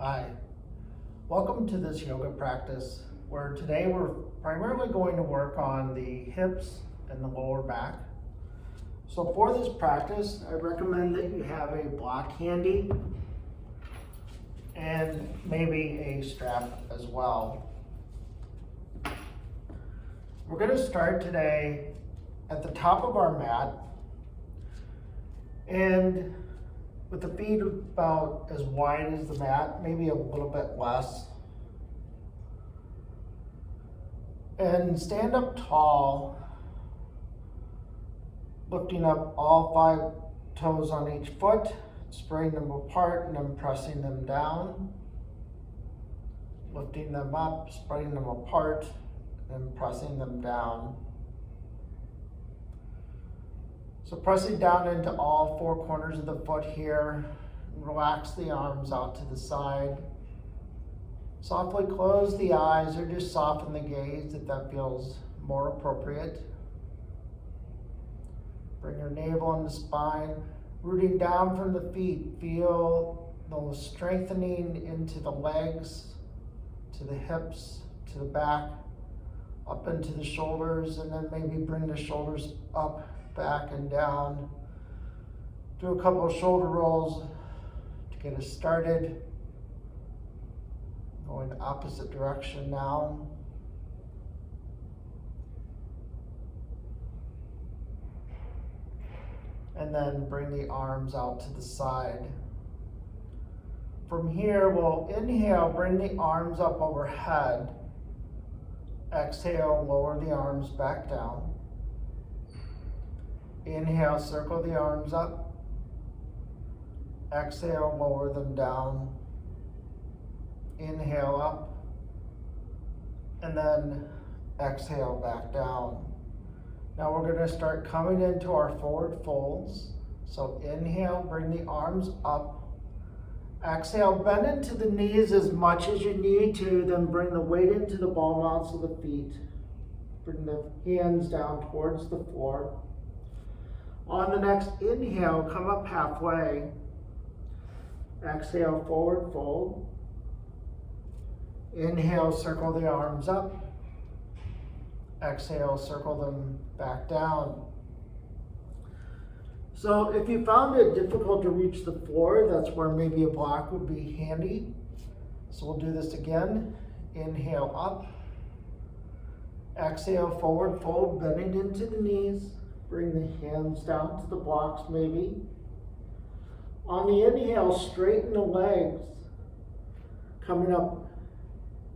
Hi, welcome to this yoga practice where today we're primarily going to work on the hips and the lower back. So for this practice, I recommend that you have a block handy and maybe a strap as well. We're going to start today at the top of our mat and with the feet about as wide as the mat, maybe a little bit less. And stand up tall, lifting up all 5 toes on each foot, spreading them apart and then pressing them down. Lifting them up, spreading them apart, and pressing them down. So pressing down into all 4 corners of the foot here, relax the arms out to the side. Softly close the eyes or just soften the gaze if that feels more appropriate. Bring your navel and the spine, rooting down from the feet. Feel those strengthening into the legs, to the hips, to the back, up into the shoulders, and then maybe bring the shoulders up, back and down. Do a couple of shoulder rolls to get us started. Going the opposite direction now. And then bring the arms out to the side. From here, we'll inhale, bring the arms up overhead. Exhale, lower the arms back down. Inhale, circle the arms up. Exhale, lower them down. Inhale up. And then exhale back down. Now we're going to start coming into our forward folds. So inhale, bring the arms up. Exhale, bend into the knees as much as you need to, then bring the weight into the ball mounts of the feet. Bring the hands down towards the floor. On the next inhale, come up halfway. Exhale, forward fold. Inhale, circle the arms up. Exhale, circle them back down. So if you found it difficult to reach the floor, that's where maybe a block would be handy. So we'll do this again. Inhale up. Exhale, forward fold, bending into the knees. Bring the hands down to the blocks maybe. On the inhale, straighten the legs. Coming up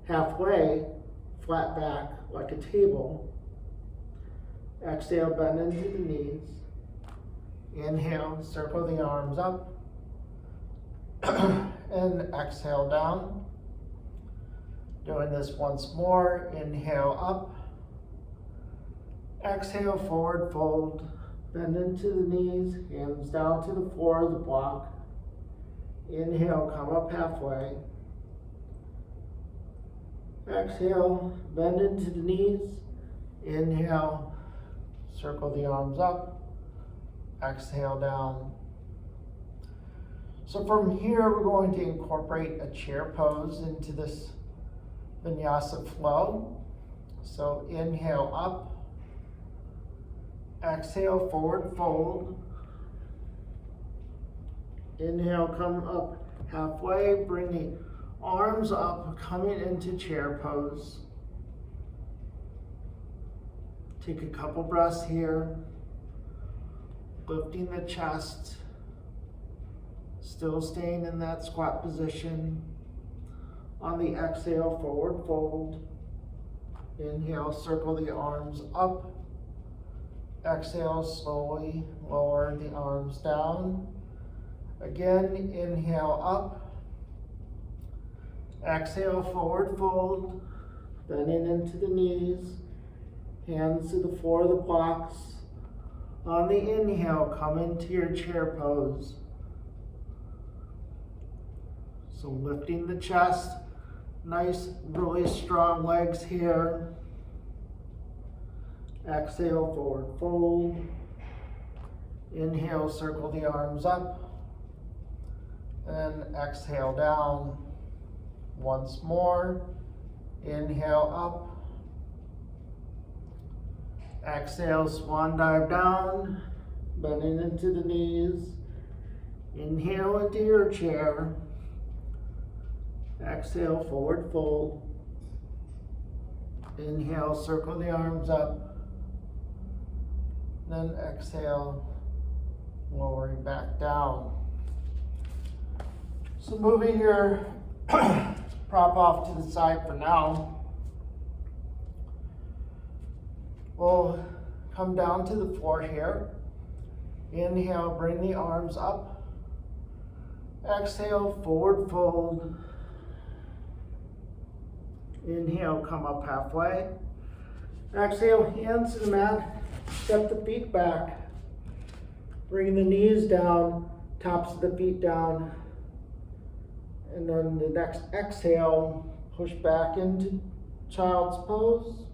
halfway, flat back like a table. Exhale, bend into the knees. Inhale, circle the arms up. And exhale down. Doing this once more. Inhale up. Exhale, forward fold, bend into the knees, hands down to the floor of the block. Inhale, come up halfway. Exhale, bend into the knees. Inhale, circle the arms up. Exhale down. So from here, we're going to incorporate a chair pose into this vinyasa flow. So inhale up. Exhale, forward fold. Inhale, come up halfway. Bring the arms up, coming into chair pose. Take a couple breaths here. Lifting the chest. Still staying in that squat position. On the exhale, forward fold. Inhale, circle the arms up. Exhale, slowly lower the arms down. Again, inhale up. Exhale, forward fold. Bending into the knees. Hands to the floor of the blocks. On the inhale, come into your chair pose. So lifting the chest. Nice, really strong legs here. Exhale, forward fold. Inhale, circle the arms up. And exhale down. Once more, inhale up. Exhale, swan dive down, bending into the knees. Inhale into your chair. Exhale, forward fold. Inhale, circle the arms up. Then exhale, lowering back down. So moving your prop off to the side for now. We'll come down to the floor here. Inhale, bring the arms up. Exhale, forward fold. Inhale, come up halfway. Exhale, hands to the mat. Step the feet back. Bring the knees down, tops of the feet down. And then the next exhale, push back into child's pose.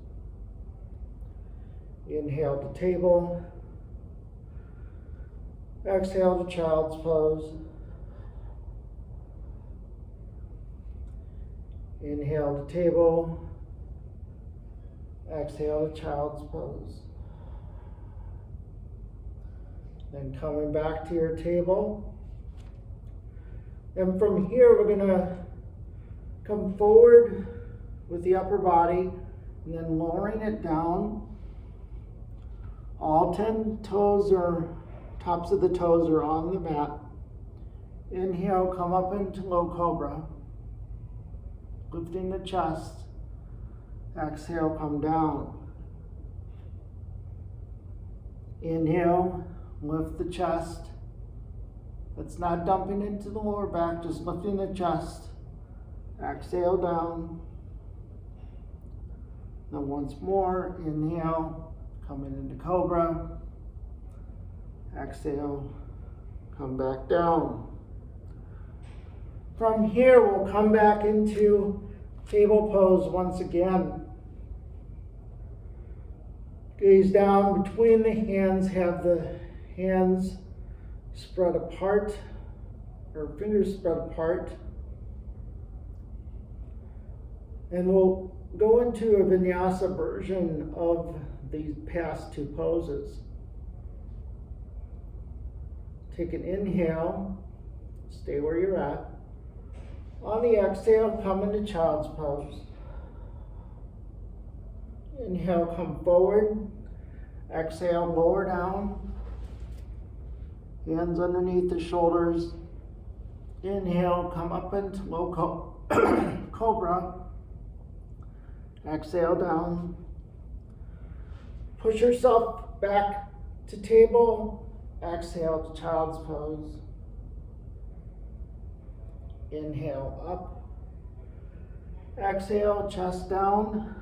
Inhale to table. Exhale to child's pose. Inhale to table. Exhale to child's pose. Then coming back to your table. And from here, we're gonna come forward with the upper body and then lowering it down. All 10 toes or tops of the toes are on the mat. Inhale, come up into low cobra. Lifting the chest. Exhale, come down. Inhale, lift the chest. That's not dumping into the lower back, just lifting the chest. Exhale down. Then once more, inhale, coming into cobra. Exhale, come back down. From here, we'll come back into table pose once again. Gaze down between the hands, have the hands spread apart, or fingers spread apart. And we'll go into a vinyasa version of these past two poses. Take an inhale, stay where you're at. On the exhale, come into child's pose. Inhale, come forward. Exhale, lower down. Hands underneath the shoulders. Inhale, come up into low cobra. Exhale down. Push yourself back to table. Exhale to child's pose. Inhale up. Exhale, chest down.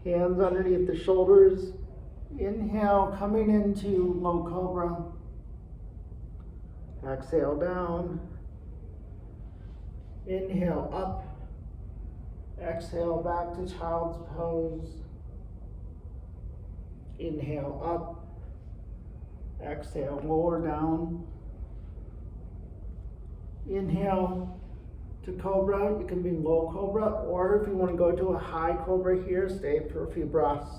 Hands underneath the shoulders. Inhale, coming into low cobra. Exhale down. Inhale up. Exhale back to child's pose. Inhale up. Exhale, lower down. Inhale to cobra. You can be low cobra, or if you want to go to a high cobra here, stay for a few breaths.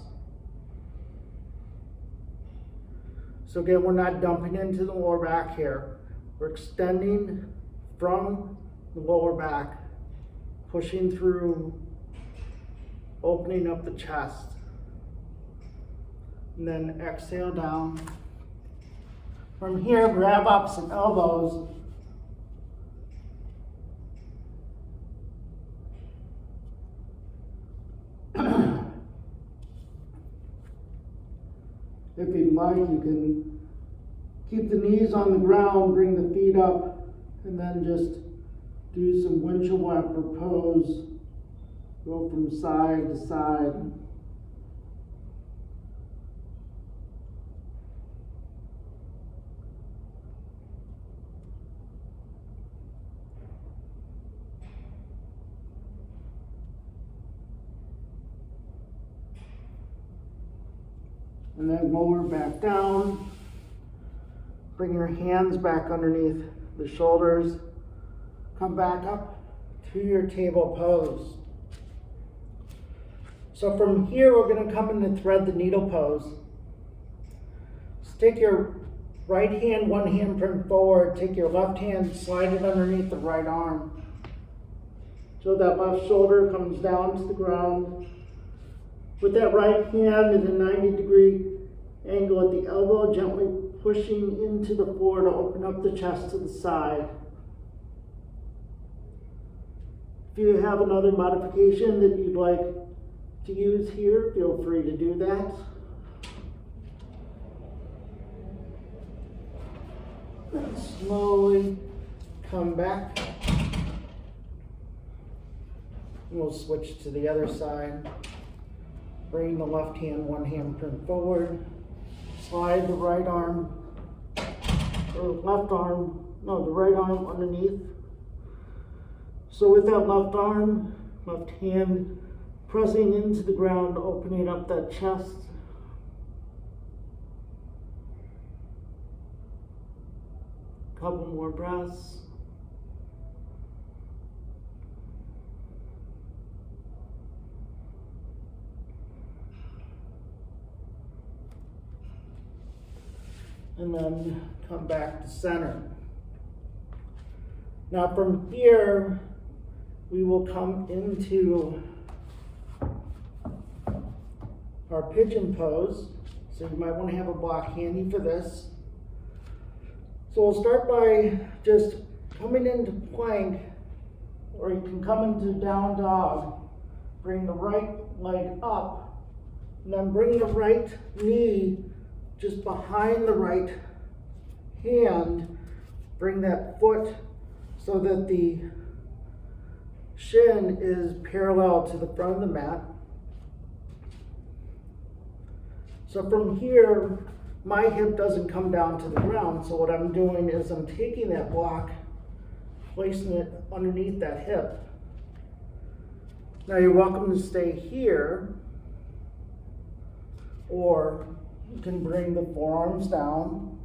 So again, we're not dumping into the lower back here. We're extending from the lower back, pushing through, opening up the chest. And then exhale down. From here, grab up some elbows. If you'd like, you can keep the knees on the ground, bring the feet up, and then just do some windshield wiper pose. Go from side to side. And then lower back down. Bring your hands back underneath the shoulders. Come back up to your table pose. So from here, we're going to come in and thread the needle pose. Stick your right hand, one handprint forward. Take your left hand, slide it underneath the right arm. So that left shoulder comes down to the ground. With that right hand in a 90-degree angle at the elbow, gently pushing into the floor to open up the chest to the side. If you have another modification that you'd like to use here, feel free to do that. Then slowly come back. We'll switch to the other side. Bring the left hand, one handprint forward. Slide the right arm, or the right arm underneath. So with that left arm, left hand pressing into the ground, opening up that chest. Couple more breaths. And then come back to center. Now from here, we will come into our pigeon pose. So you might want to have a block handy for this. So we'll start by just coming into plank, or you can come into down dog. Bring the right leg up, and then bring the right knee just behind the right hand. Bring that foot so that the shin is parallel to the front of the mat. So from here, my hip doesn't come down to the ground, so what I'm doing is I'm taking that block, placing it underneath that hip. Now you're welcome to stay here, or you can bring the forearms down.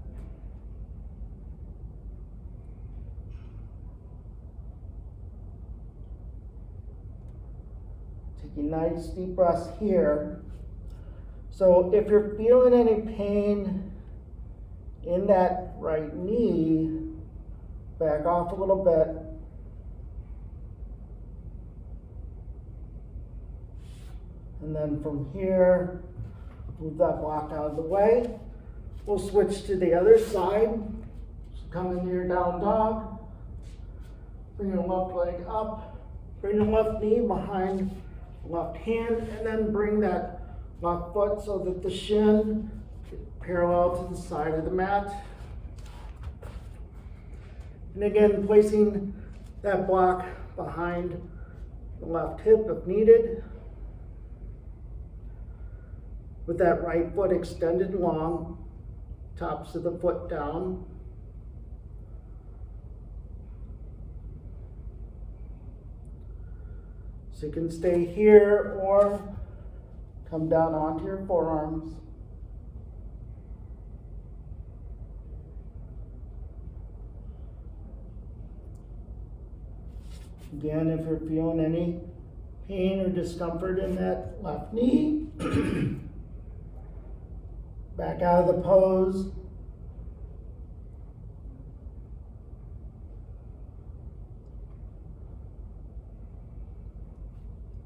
Taking nice deep breaths here. So if you're feeling any pain in that right knee, back off a little bit. And then from here, move that block out of the way. We'll switch to the other side. So come into your down dog. Bring your left leg up. Bring the left knee behind the left hand, and then bring that left foot so that the shin is parallel to the side of the mat. And again, placing that block behind the left hip if needed. With that right foot extended long, tops of the foot down. So you can stay here or come down onto your forearms. Again, if you're feeling any pain or discomfort in that left knee, back out of the pose.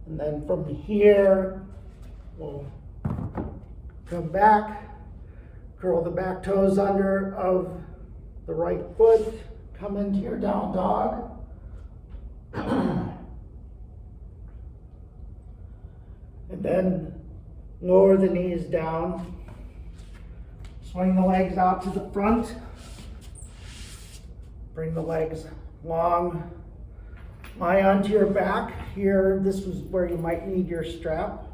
And then from here, we'll come back, curl the back toes under of the right foot, come into your down dog. And then lower the knees down. Swing the legs out to the front. Bring the legs long. Lie onto your back. Here, this is where you might need your strap.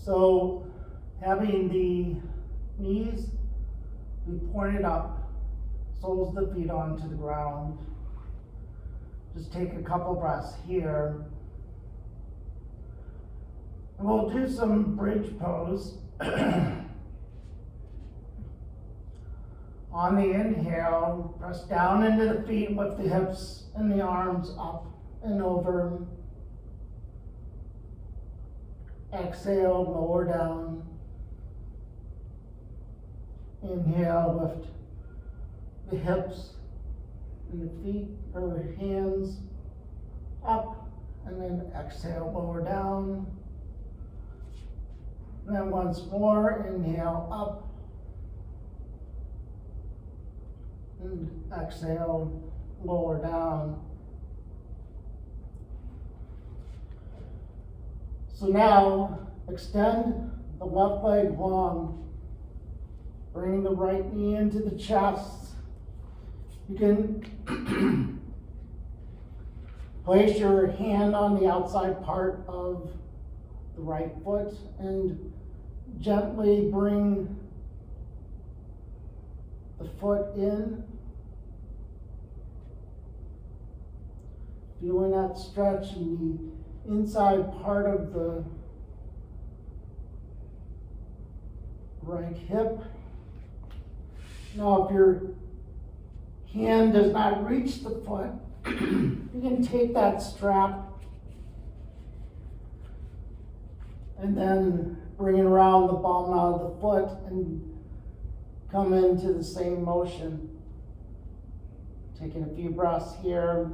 So, having the knees be pointed up, soles of the feet onto the ground. Just take a couple breaths here. And we'll do some bridge pose. On the inhale, press down into the feet, lift the hips and the arms up and over. Exhale, lower down. Inhale, lift the hips and the feet or hands up, and then exhale, lower down. And then once more, inhale up. And exhale, lower down. So now, extend the left leg long. Bring the right knee into the chest. You can place your hand on the outside part of the right foot and gently bring the foot in. Feeling that stretch in the inside part of the right hip. Now, if your hand does not reach the foot, you can take that strap and then bring it around the bottom of the foot and come into the same motion. Taking a few breaths here.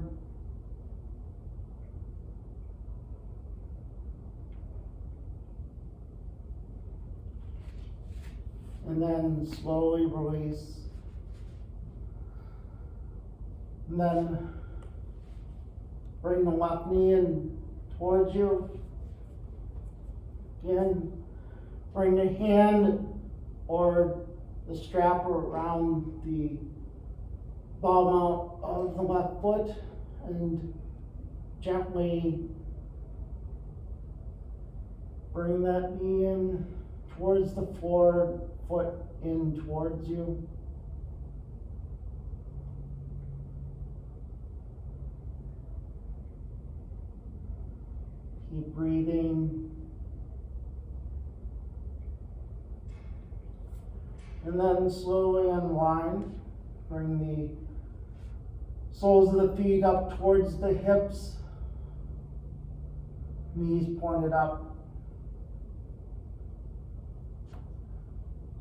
And then slowly release. And then bring the left knee in towards you. Again, bring the hand or the strap around the bottom of the left foot and gently bring that knee in towards the floor, foot in towards you. Keep breathing. And then slowly unwind. Bring the soles of the feet up towards the hips. Knees pointed up.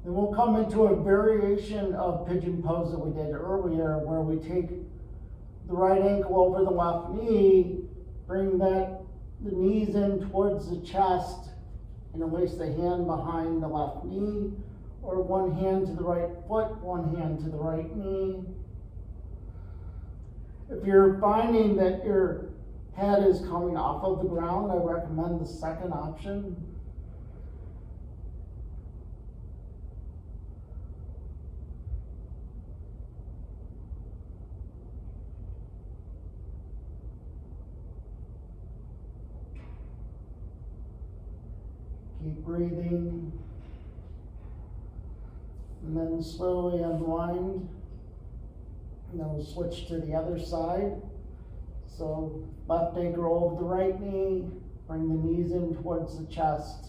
And we'll come into a variation of pigeon pose that we did earlier, where we take the right ankle over the left knee, bring the knees in towards the chest, and release the hand behind the left knee, or one hand to the right foot, one hand to the right knee. If you're finding that your head is coming off of the ground, I recommend the second option. Keep breathing. And then slowly unwind. And then we'll switch to the other side. So left ankle over the right knee. Bring the knees in towards the chest.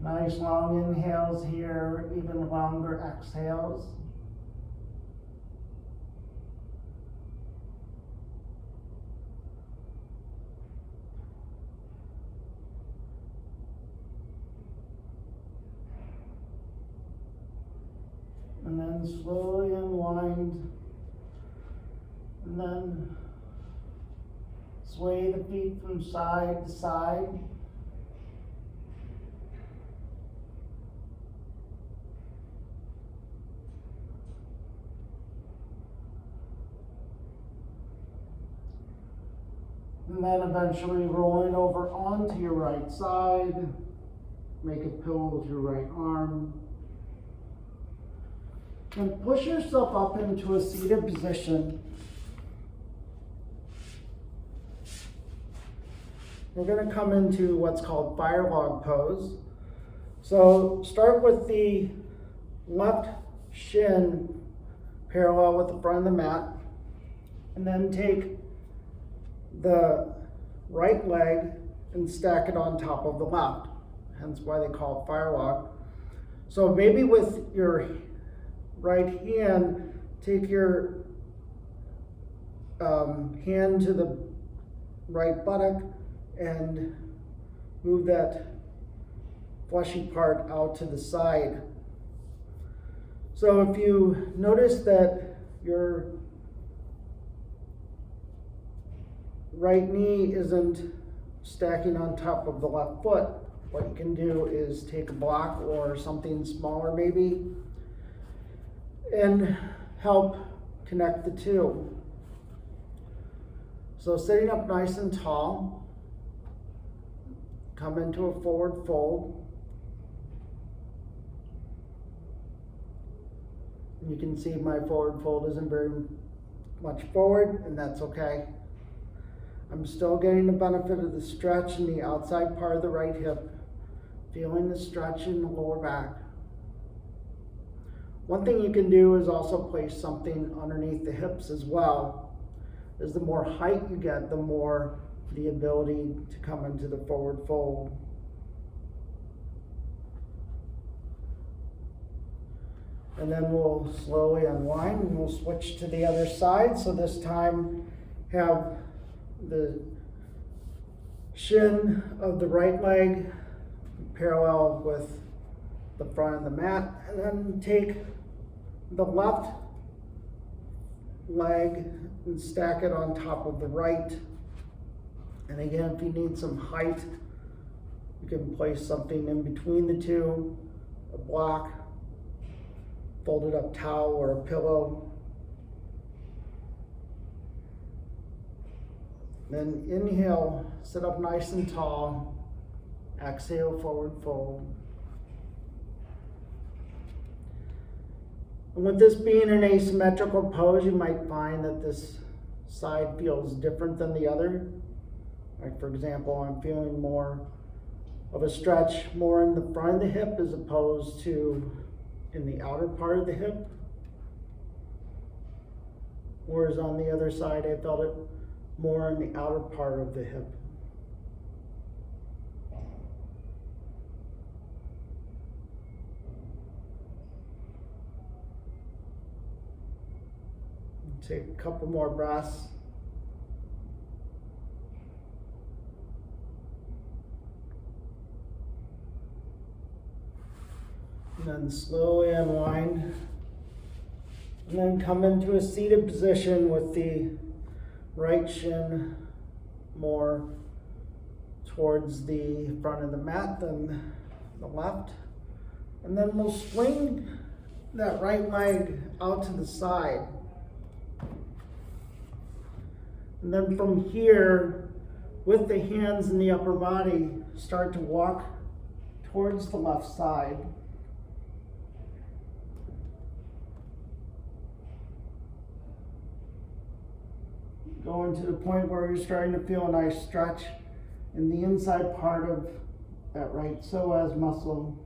Nice long inhales here, even longer exhales. And then slowly unwind, and then sway the feet from side to side. And then eventually rolling over onto your right side. Make a pillow with your right arm. And push yourself up into a seated position. We're going to come into what's called fire log pose. So start with the left shin parallel with the front of the mat, and then take the right leg and stack it on top of the left, hence why they call it firewalk. So maybe with your right hand, take your hand to the right buttock and move that fleshy part out to the side. So if you notice that your right knee isn't stacking on top of the left foot, what you can do is take a block or something smaller maybe and help connect the two. So sitting up nice and tall, come into a forward fold. You can see my forward fold isn't very much forward, and that's okay. I'm still getting the benefit of the stretch in the outside part of the right hip, feeling the stretch in the lower back. One thing you can do is also place something underneath the hips as well. As the more height you get, the more the ability to come into the forward fold. And then we'll slowly unwind and we'll switch to the other side. So this time have the shin of the right leg parallel with the front of the mat, and then take the left leg and stack it on top of the right. And again, if you need some height, you can place something in between the two, a block, folded up towel or a pillow. Then inhale, sit up nice and tall. Exhale, forward fold. And with this being an asymmetrical pose, you might find that this side feels different than the other. Like for example, I'm feeling more of a stretch more in the front of the hip as opposed to in the outer part of the hip. Whereas on the other side, I felt it more in the outer part of the hip. Take a couple more breaths. And then slowly unwind. And then come into a seated position with the right shin more towards the front of the mat than the left. And then we'll swing that right leg out to the side. And then from here, with the hands in the upper body, start to walk towards the left side. Going to the point where you're starting to feel a nice stretch in the inside part of that right psoas muscle.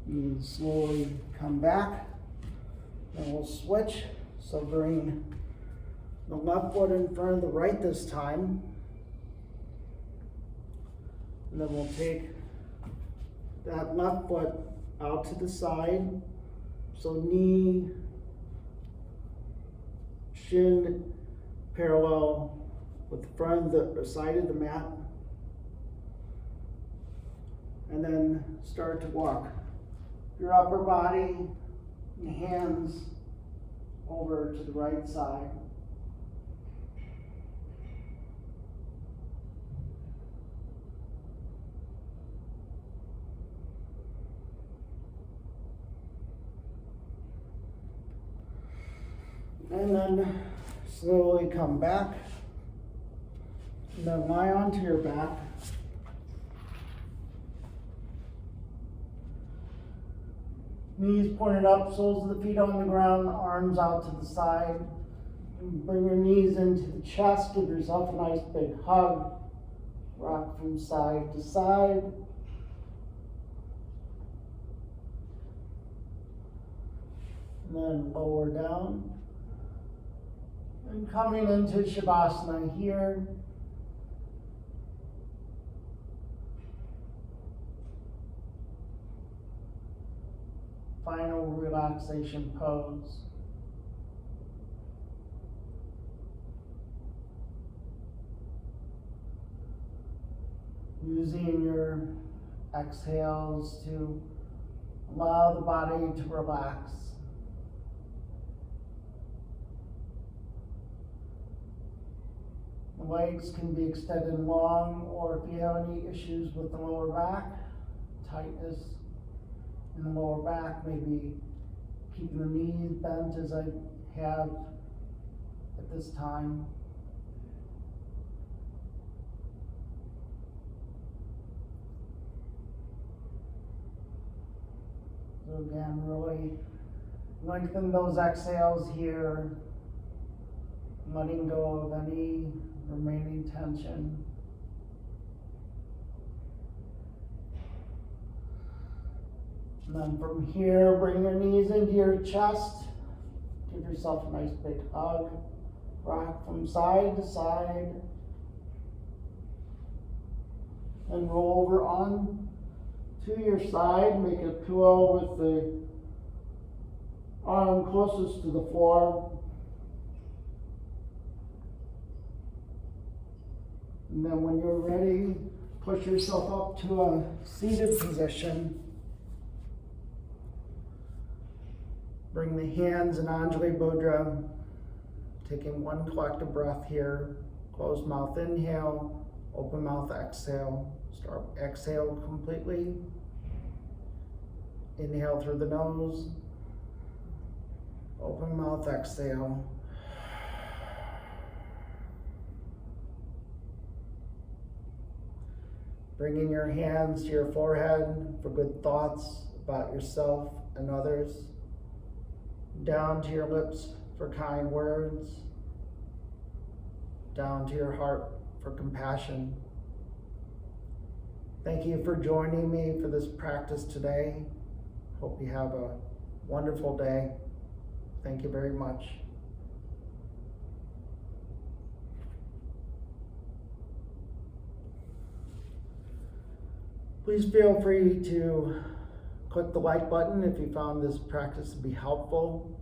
And slowly come back, and we'll switch. So bring the left foot in front of the right this time. And then we'll take that left foot out to the side. So knee, shin parallel with the front of the side of the mat. And then start to walk your upper body and hands over to the right side. And then slowly come back. And then lie onto your back. Knees pointed up, soles of the feet on the ground, arms out to the side. Bring your knees into the chest, give yourself a nice big hug. Rock from side to side. And then lower down. And coming into Shavasana here. Final relaxation pose. Using your exhales to allow the body to relax. The legs can be extended long, or if you have any issues with the lower back, tightness in the lower back, maybe keeping the knees bent as I have at this time. So again, really lengthen those exhales here, letting go of any remaining tension. And then from here, bring your knees into your chest. Give yourself a nice big hug. Rock from side to side. And roll over on to your side. Make a pillow with the arm closest to the floor. And then when you're ready, push yourself up to a seated position. Bring the hands in Anjali Mudra, taking one collective breath here. Closed mouth inhale, open mouth exhale. Start exhale completely. Inhale through the nose. Open mouth exhale. Bringing your hands to your forehead for good thoughts about yourself and others. Down to your lips for kind words. Down to your heart for compassion. Thank you for joining me for this practice today. Hope you have a wonderful day. Thank you very much. Please feel free to click the like button if you found this practice to be helpful.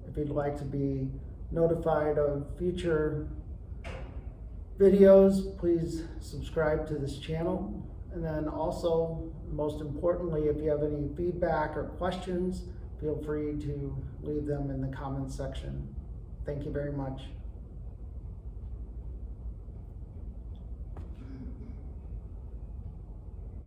If you'd like to be notified of future videos, please subscribe to this channel. And then also, most importantly, if you have any feedback or questions, feel free to leave them in the comments section. Thank you very much.